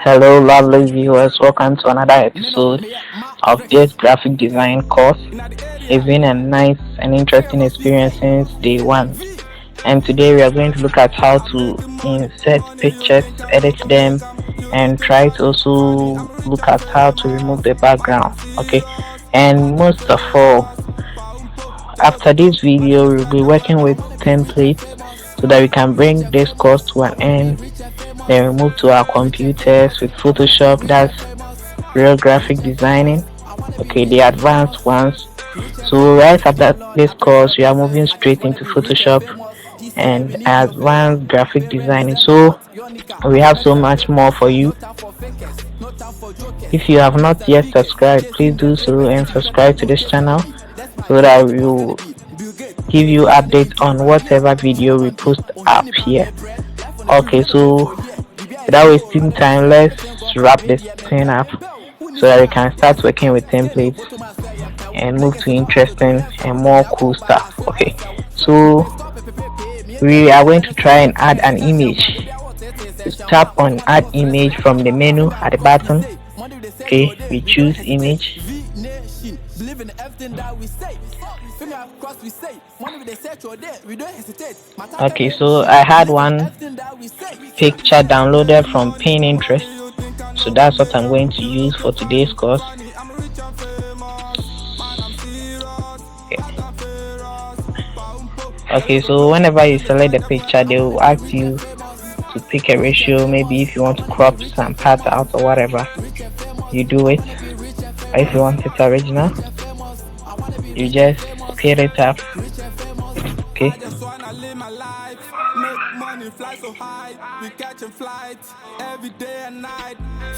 Hello, lovely viewers. Welcome to another episode of this graphic design course. It's been a nice and interesting experience since day one. And today we are going to look at how to insert pictures, edit them, and try to also look at how to remove the background. Okay. And most of all, after this video, we'll be working with templates so that we can bring this course to an end. Then we move to our computers with Photoshop. That's real graphic designing. Okay, the advanced ones. So right after this course, we are moving straight into Photoshop and advanced graphic designing. So we have so much more for you. If you have not yet subscribed, please do so and subscribe to this channel so that we will give you updates on whatever video we post up here. Okay, so without wasting time, let's wrap this thing up so that we can start working with templates and move to interesting and more cool stuff. Okay, so we are going to try and add an image. Just tap on add image from the menu at the bottom. Okay, we choose image. Okay, so I had one picture downloaded from Pinterest, so that's what I'm going to use for today's course. Okay, so whenever you select the picture, they will ask you to pick a ratio. Maybe if you want to crop some parts out or whatever, you do it. Or if you want it original, you just speed it up. Okay.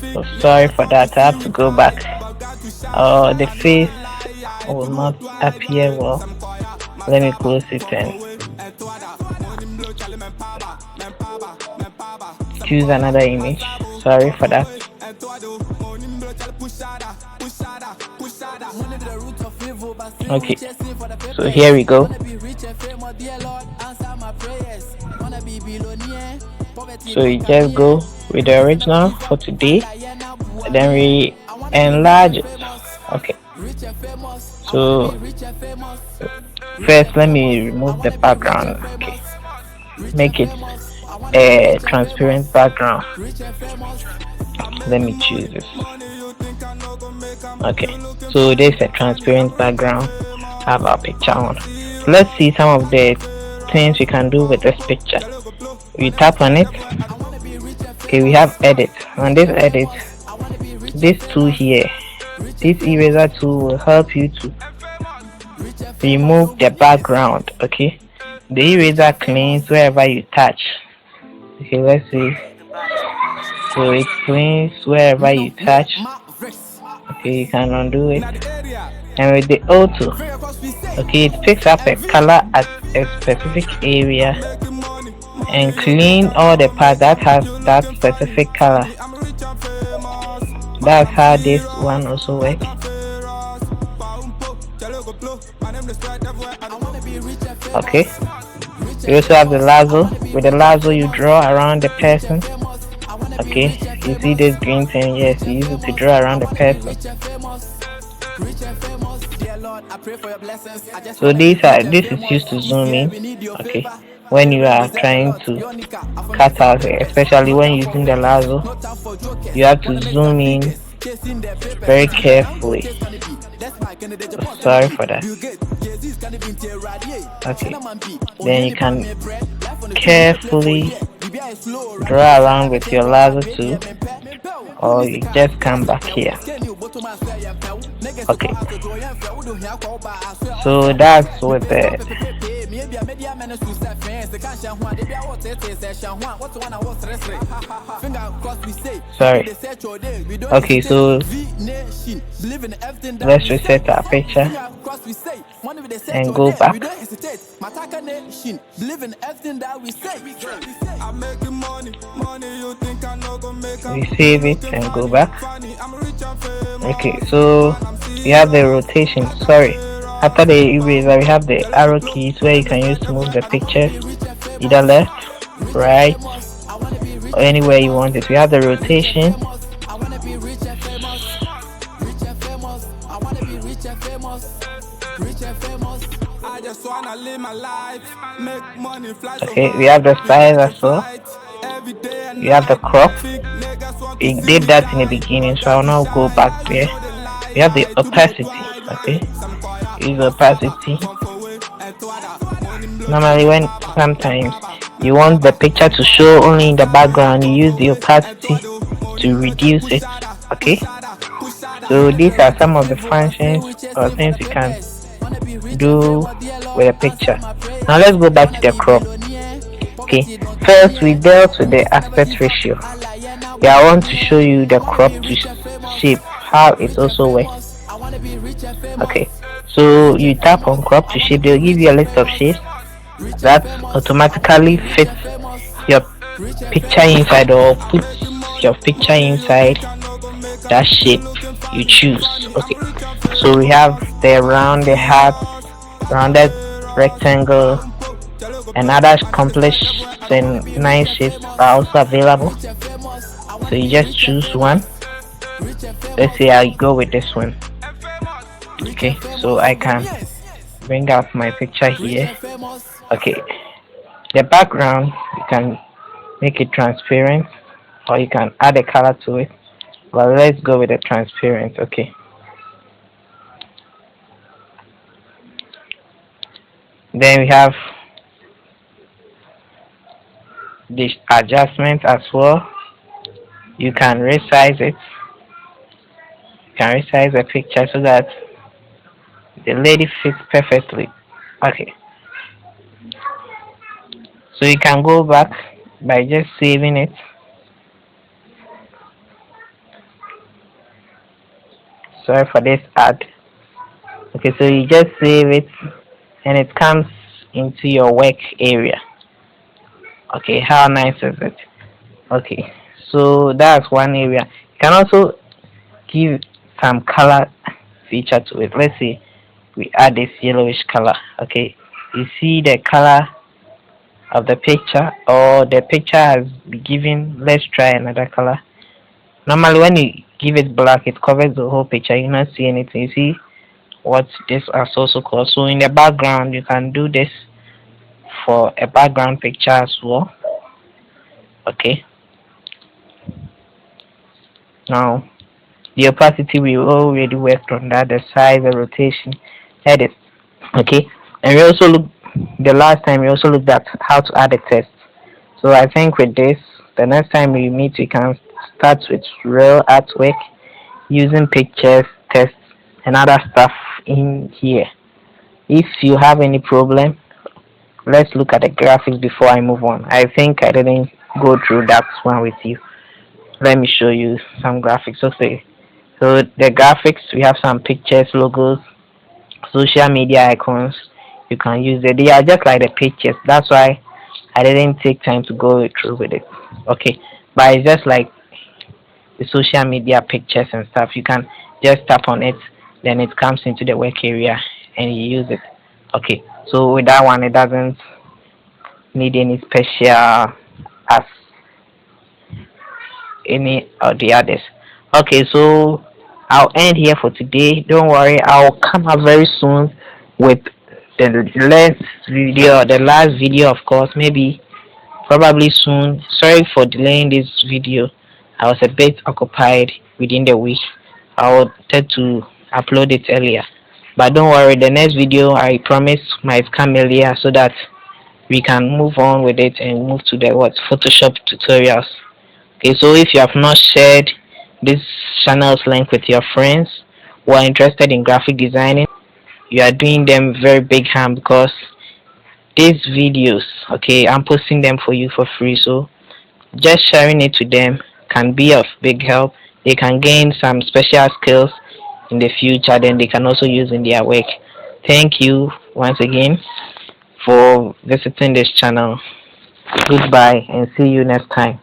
So sorry for that, I have to go back. The face will not appear well. Let me close it and choose another image. Sorry for that. Okay, so here we go. So you just go with the original for today, then we enlarge it. Okay, so first let me remove the background. Okay, make it a transparent background. Let me choose this. Okay, so this is a transparent background. Have our picture on. Let's see some of the things we can do with this picture. We tap on it. Okay, we have edit. On this edit, this tool here, this eraser tool will help you to remove the background. Okay, the eraser cleans wherever you touch. Okay, let's see. So it cleans wherever you touch. Okay, you can undo it. And with the auto, okay, it picks up a color at a specific area and clean all the parts that has that specific color. That's how this one also works. Okay, you also have the lasso. With the lasso, you draw around the person. Okay, you see this green thing? Yes, you use it to draw around the person. So this is used to zoom in. Okay, when you are trying to cut out, especially when using the lasso, you have to zoom in very carefully. So sorry for that. Okay, then you can carefully draw around with your lasso too, or you just come back here. Okay, so that's with the sorry. Okay, so let's reset our picture and go back. We save it and go back. Okay, so we have the rotation. Sorry, after the eraser we have the arrow keys where you can use to move the picture either left, right, or anywhere you want it. We have the rotation, Okay, we have the size as well. We have the crop. We did that in the beginning, so I'll not go back there. We have the opacity. Okay, use opacity. Normally, when sometimes you want the picture to show only in the background, you use the opacity to reduce it. Okay, so these are some of the functions or things you can do with a picture. Now let's go back to the crop. Okay, first we dealt with the aspect ratio. Yeah, I want to show you the crop to shape, how it also works. Okay, so you tap on crop to shape, they'll give you a list of shapes that automatically fits your picture inside or puts your picture inside that shape you choose. Okay, so we have the round, the heart, rounded rectangle, and other complex and nice shapes are also available. So you just choose one. Let's say I go with this one. Okay, so I can bring up my picture here. Okay, the background you can make it transparent or you can add a color to it, but let's go with the transparent. Okay, then we have the adjustment as well. You can resize it. You can resize the picture so that the lady fits perfectly. Okay, so you can go back by just saving it. Sorry for this ad. Okay, so you just save it and it comes into your work area. Okay, how nice is it? Okay, so that's one area. You can also give some color feature to it. Let's say we add this yellowish color. Okay, you see the color of the picture, or the picture has been given. Let's try another color. Normally when you give it black, it covers the whole picture, you not see anything. You see what this is also called. So in the background you can do this for a background picture as well. Okay, now the opacity, we already worked on that, the size, the rotation, edit. Okay, and we also look, the last time we also looked at how to add a text. So I think with this, the next time we meet, we can start with real artwork using pictures, text, and other stuff in here. If you have any problem, let's look at the graphics before I move on. I think I didn't go through that one with you. Let me show you some graphics. Okay, so the graphics, we have some pictures, logos, social media icons. You can use it. They are just like the pictures. That's why I didn't take time to go through with it. Okay, but it's just like the social media pictures and stuff. You can just tap on it, then it comes into the work area and you use it. Okay, so with that one, it doesn't need any special as any of the others. Okay, so I'll end here for today. Don't worry, I'll come up very soon with the last video, of course, maybe probably soon. Sorry for delaying this video. I was a bit occupied within the week. I wanted to upload it earlier, but don't worry, the next video I promise might come earlier so that we can move on with it and move to the Photoshop tutorials. Okay, so if you have not shared this channel's link with your friends who are interested in graphic designing, you are doing them very big harm, because these videos, okay, I'm posting them for you for free. So just sharing it to them can be of big help. They can gain some special skills in the future, then they can also use in their work. Thank you once again for visiting this channel. Goodbye and see you next time.